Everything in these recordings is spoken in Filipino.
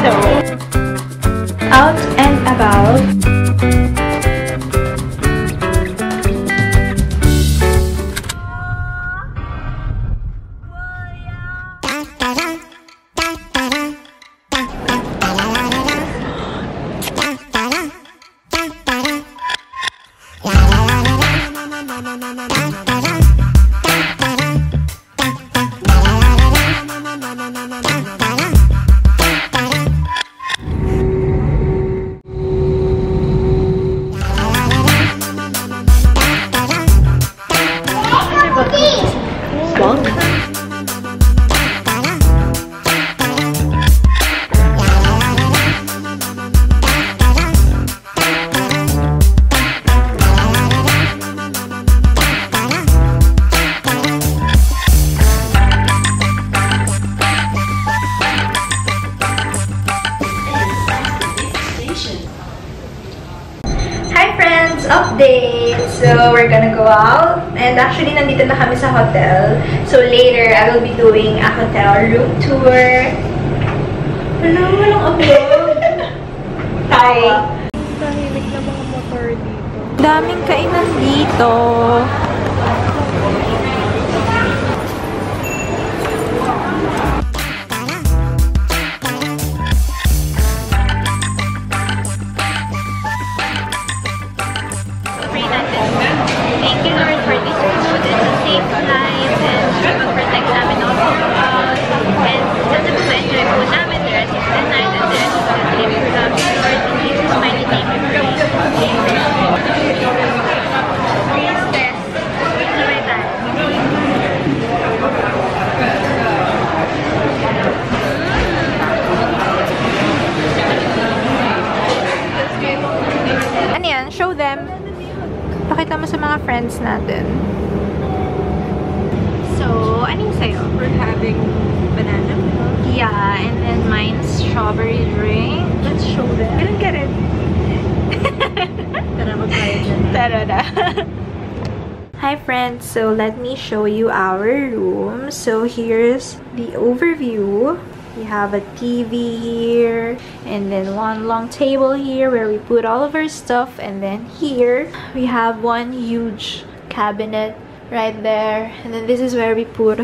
So, out and about. Update! So, we're gonna go out. And actually, nandito na kami sa hotel. So, later, I will be doing a hotel room tour. Hello, walang upload. Hi! Tahimik na mga motor dito. Daming kainan dito. Thank you, Lord, for this food and the safe flight and mag-protect namin all throughout. And sana po ma-enjoy po namin the rest of the night and the rest of the trip. We love you, Lord. In Jesus' mighty name we pray. Please test. Enjoy that. Ano yan? Show them. Pakita mo sa mga friends natin. So, anong sa'yo? We're having banana milk. Yeah, and then mine's strawberry drink. Let's show them. I don't get it. Tara, mag-try dyan. Tara na. Hi friends, so let me show you our room. So here's the overview. We have a TV here, and then one long table here where we put all of our stuff, and then here we have one huge cabinet right there, and then this is where we put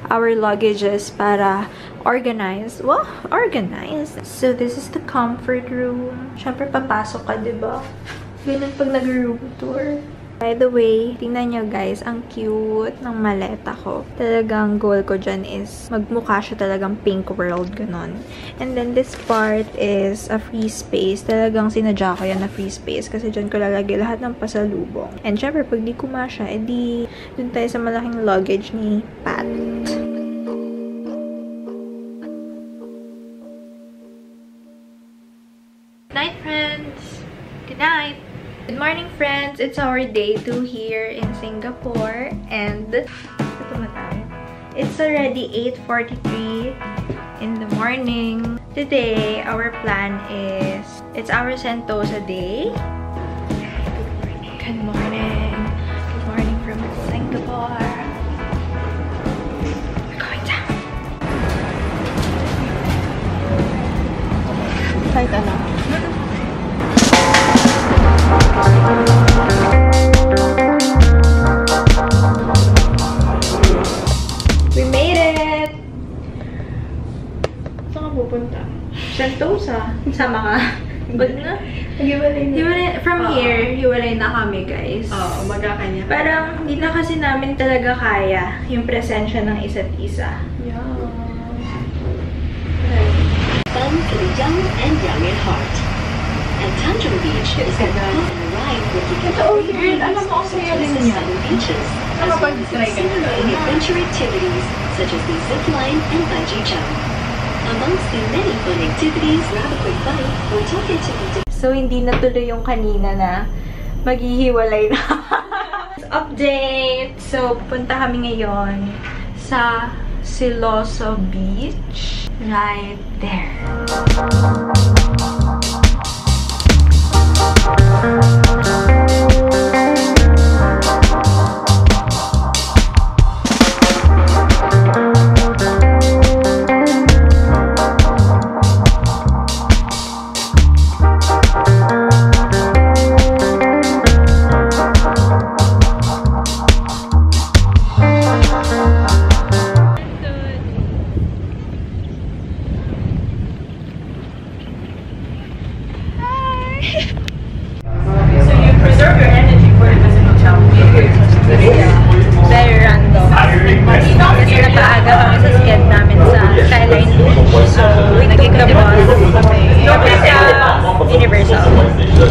our luggages para organize. Well, organized. So this is the comfort room. Syempre papasok ka, diba? Ganun pag nag-room tour. By the way, tingnan nyo guys, ang cute ng maleta ko. Talagang goal ko dyan is magmukha siya talagang pink world, ganon. And then this part is a free space. Talagang sinadya ko yan na free space kasi dyan ko lalagay lahat ng pasalubong. And syempre, pag di kumasya, edi dun tayo sa malaking luggage ni Pat. Night, friends! Good night! Good morning, friends! It's our day 2 here in Singapore, and it's already 8:43 in the morning. Today, our plan is, it's our Sentosa day. Good morning! Good morning from Singapore. We're going down. Kahit ano. We made it! Saan ka pupunta? Sentosa. Sama ka. Ba't na? Hiwalay na. From here, hiwalay na kami, guys. Oo, magkakanya. Parang hindi na kasi namin talaga kaya yung presensya ng isa't isa. Yeah. Fun for the young and young at heart. At Tanjung Beach is a ride with the Girl, alam mo, ang saya din niya. beaches, as well as exhilarating adventure activities such as the zip line and bungee jump. Amongst the many fun activities, grab a quick bite or talk it to the So, hindi natuloy yung kanina na maghihiwalay na. Update! So, pupunta kami ngayon sa Siloso Beach. Right there.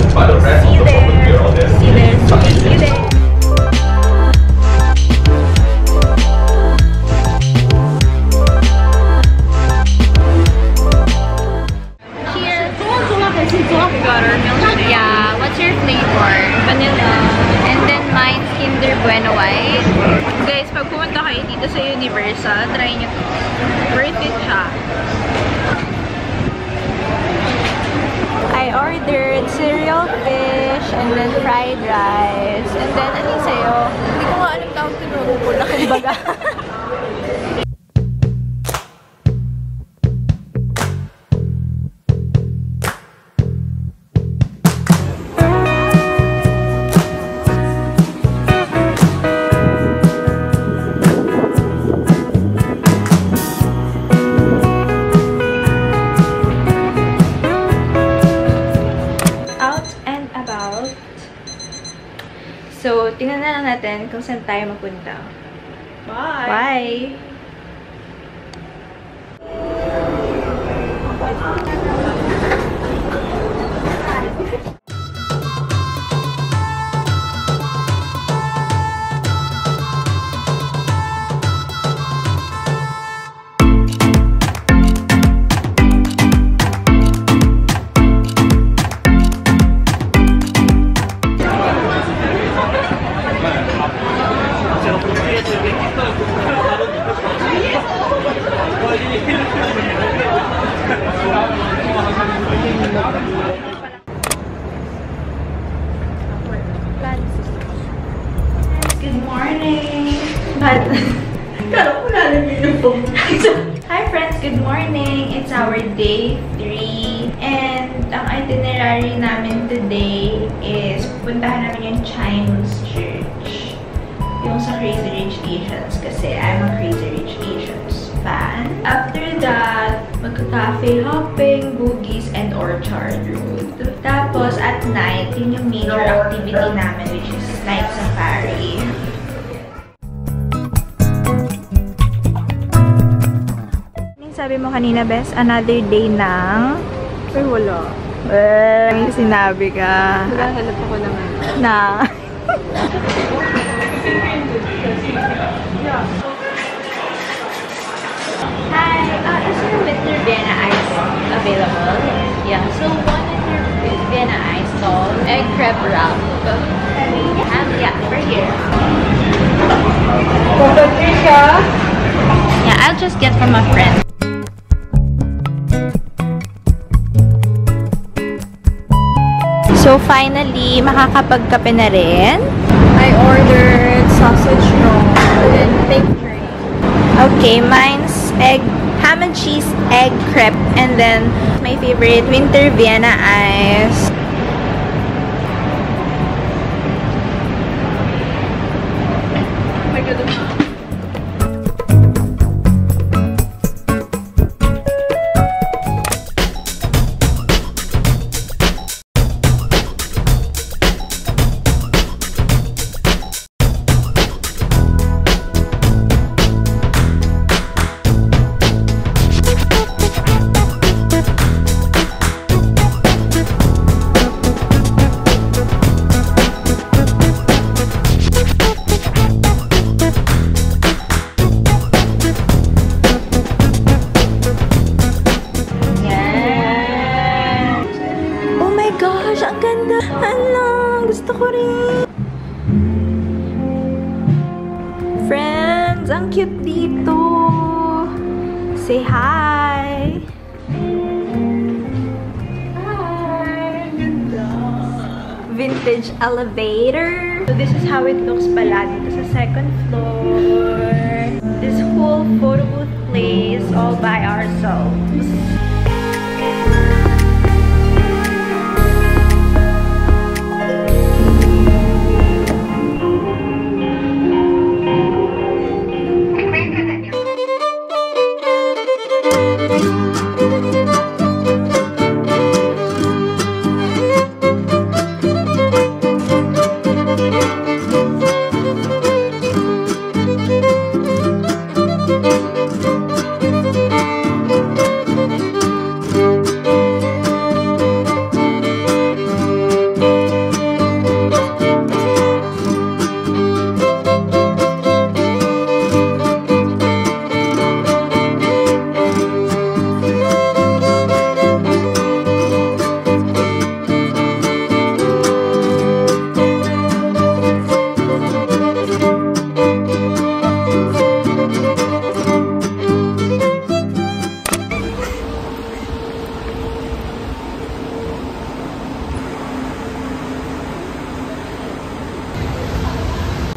See you there. See you there. See you there. We got our milkshake. Yeah, what's your flavor? Vanilla. And then mine's Kinder Bueno White. Guys, pag pumunta kayo dito sa Universal, try nyo to. Worth it siya. I ordered cereal fish and then fried rice. And then, ano yung sa'yo? Hindi ko nga alam tawag tinuro ko lang. Baga. So, tingnan na lang natin kung saan tayo mapunta. Bye! Bye! Good morning! Hi friends! Good morning! It's our day 3 and ang itinerary namin today is pupuntahan namin yung Chinese Church. Yung sa Crazy Rich Asians kasi I'm a Crazy Rich Asians fan. After that, magka-cafe hopping, boogies, and Orchard Road. Tapos at night, yun yung major activity namin which is night safari. Sabi mo kanina, Bes, another day ng... Ay, wala. May sinabi ka. Naghahanap ako naman. Na... Hi! Is your winter Vienna ice available? Yeah, so one liter Vienna ice salt, egg crab wrap. Yeah, we're here. Patricia? Yeah, I'll just get from a friend. So finally, makakapagkape na rin. I ordered sausage roll and pink drink. Okay, mine's ham and cheese egg crepe, and then my favorite winter Vienna ice. Oh my God. Gosh, ang ganda! Ano? Gusto ko rin! Friends, ang cute dito! Say hi! Hi! Ganda! Vintage elevator! So this is how it looks pala dito sa second floor. This whole photo booth place all by ourselves.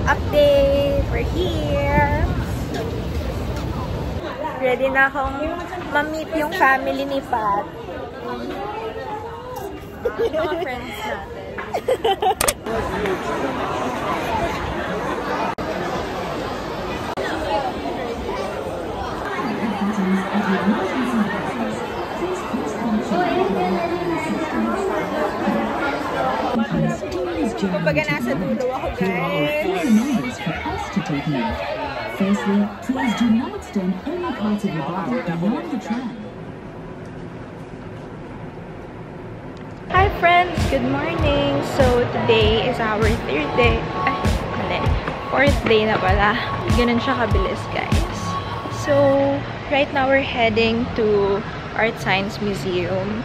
Update! We're here! Ready na akong ma-meet yung family ni Pat. Mga friends natin. Kumbaga nasa dulo ako, guys. Firstly, please do not extend any parts of your body beyond the tram. Hi friends! Good morning! So, today is our third day. Ay, mali. Fourth day na pala. Ganun siya kabilis, guys. So, right now we're heading to Art Science Museum.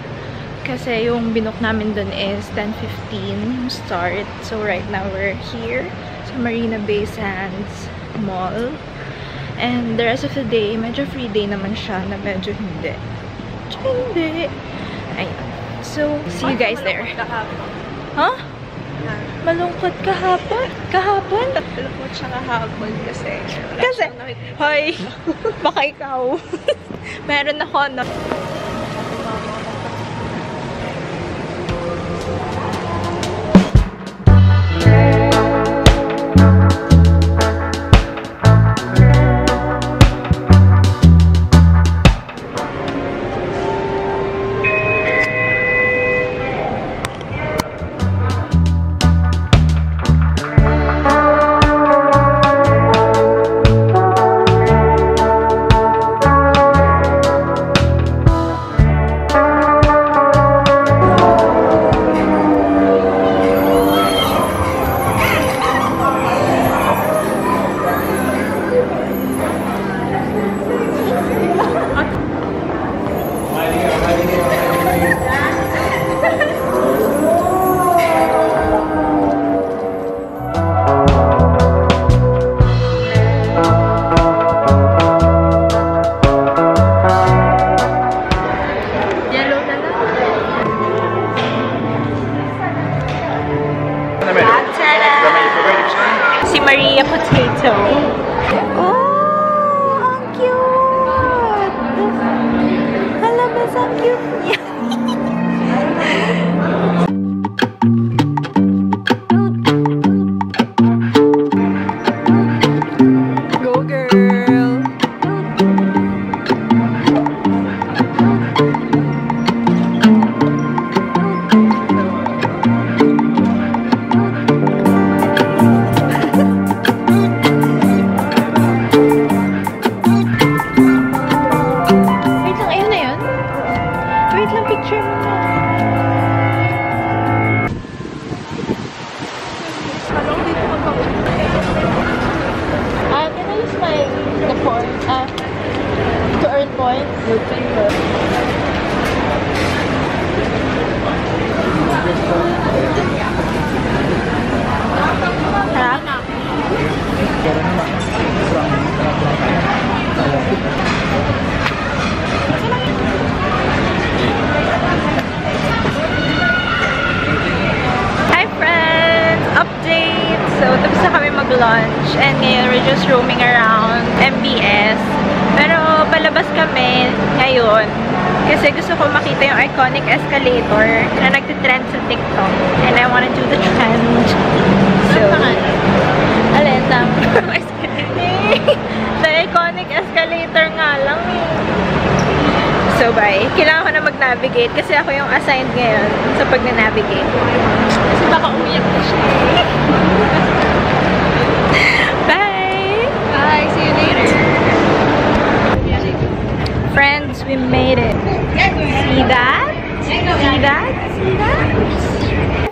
Kasi yung binook namin dun is 10:15 start. So, right now we're here sa Marina Bay Sands Mall. And the rest of the day, medyo free day naman siya na medyo hindi. Ayun. So, see you guys there. Huh? Malungkot kahapon? Kahapon? Malungkot siya kahapon kasi... Hoy! Baka ikaw. Meron ako, no? Si Maria Potato. Oh, ang cute! Alam mo, ang cute niya. Go, girl! Picture mo na. Can I use the point? To earn points? Harap? So, tapos na kami mag-lunch and ngayon we're just roaming around MBS. Pero palabas kami ngayon kasi gusto ko makita yung iconic escalator na nagtitrend sa TikTok and I wanna do the trend. So, alin na? The iconic escalator nga lang eh. So, bye. Kailangan ko na mag-navigate kasi ako yung assigned ngayon sa pag-navigate. Kasi baka umiyak na siya. Bye! Bye! See you later! Friends, we made it. See that? See that? See that?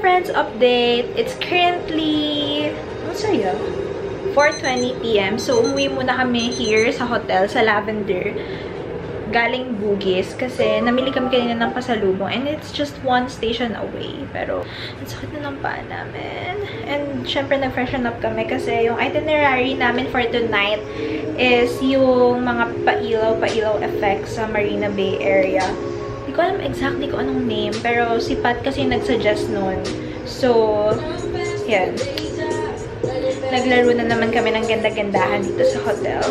Friends, update. It's currently... What's it? 4:20 PM. So, umuwi muna kami here sa hotel, sa Lavender. Galing Bugis kasi namili kami kanina ng pasalubong and it's just one station away. Pero, ang sakit na ng paa namin. And, syempre, nag-freshen up kami kasi yung itinerary namin for tonight is yung mga pailaw effects sa Marina Bay area. Hindi ko alam exactly kung anong name, pero si Pat kasi nag-suggest nun. So, yan. Naglaro na naman kami ng ganda-gandahan dito sa hotel.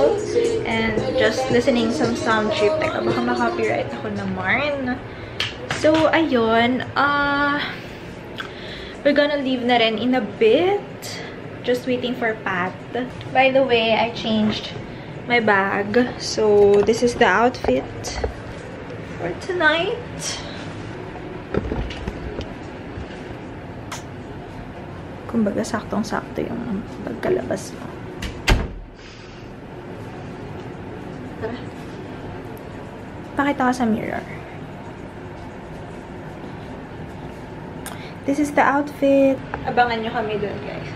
And just listening some sound trip. Teka, baka ma-copyright ako naman. So, ayun. We're gonna leave na rin in a bit. Just waiting for Pat. By the way, I changed my bag. So, this is the outfit for tonight. Kumbaga, saktong-sakto yung pagkalabas mo. Tara. Pakita ko sa mirror. This is the outfit. Abangan nyo kami dun, guys.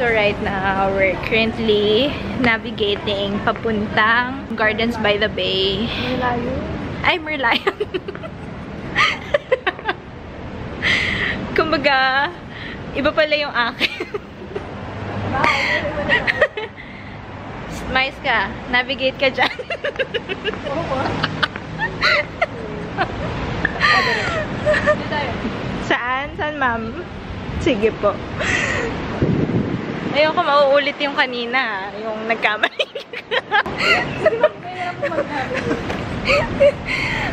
So right now, we're currently navigating papuntang Gardens by the Bay. Merlion? Ay, Merlion. Kumbaga, iba pala yung akin. Mais ka. Navigate ka dyan. Saan? Saan, ma'am? Sige po. Ayoko mauulit yung kanina, yung nagkamali ka.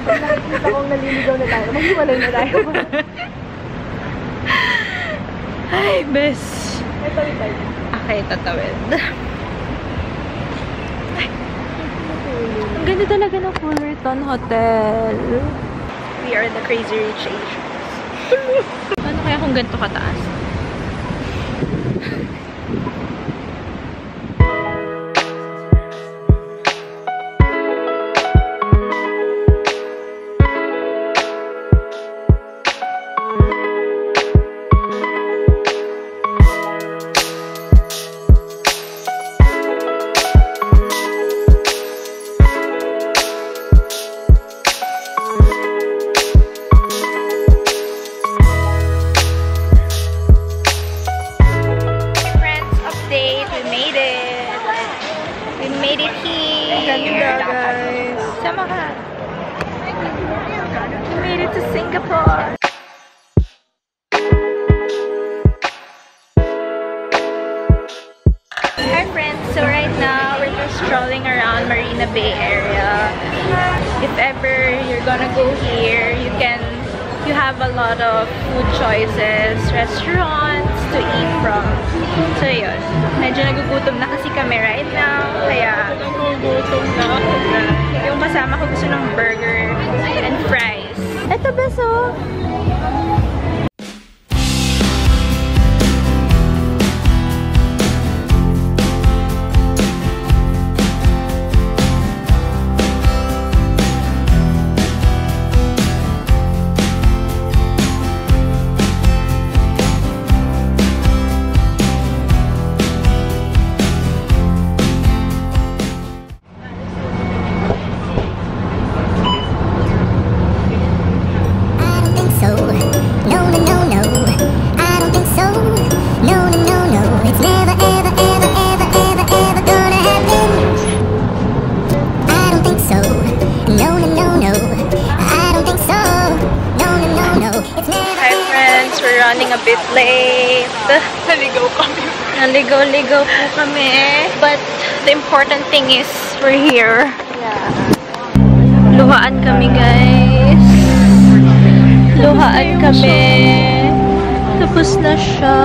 Pag nakikita kong naliligaw na tayo, maghiwalay na tayo. Ay, bes. Tawid. Okay, tatawid. Ang ganda talaga ng Fullerton Hotel. We are the Crazy Rich Asians. Ano kaya kung ganito kataas? Singapore. Hi friends, so right now we're just strolling around Marina Bay area. If ever you're gonna go here, you have a lot of food choices, restaurants to eat from. So yun, medyo nagugutom na kasi kami right now, kaya nagugutom na ako. Yung kasama ko gusto ng burger and fries. Ito beso! Running a bit late. Naligaw kami. Naligaw-ligaw po kami. But the important thing is we're here. Yeah. Luhaan kami, guys. Luhaan kami. Tapos na siya.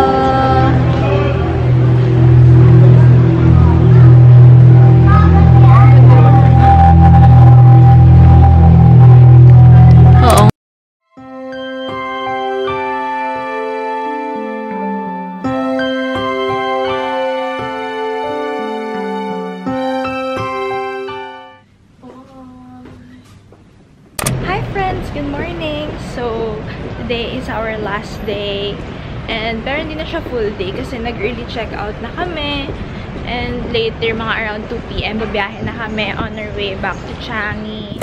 Good morning! So, today is our last day. And pero hindi na siya full day kasi nag-early check-out na kami. And later, mga around 2 PM, babiyahe na kami on our way back to Changi.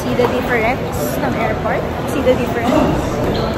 See the difference ng airport? See the difference?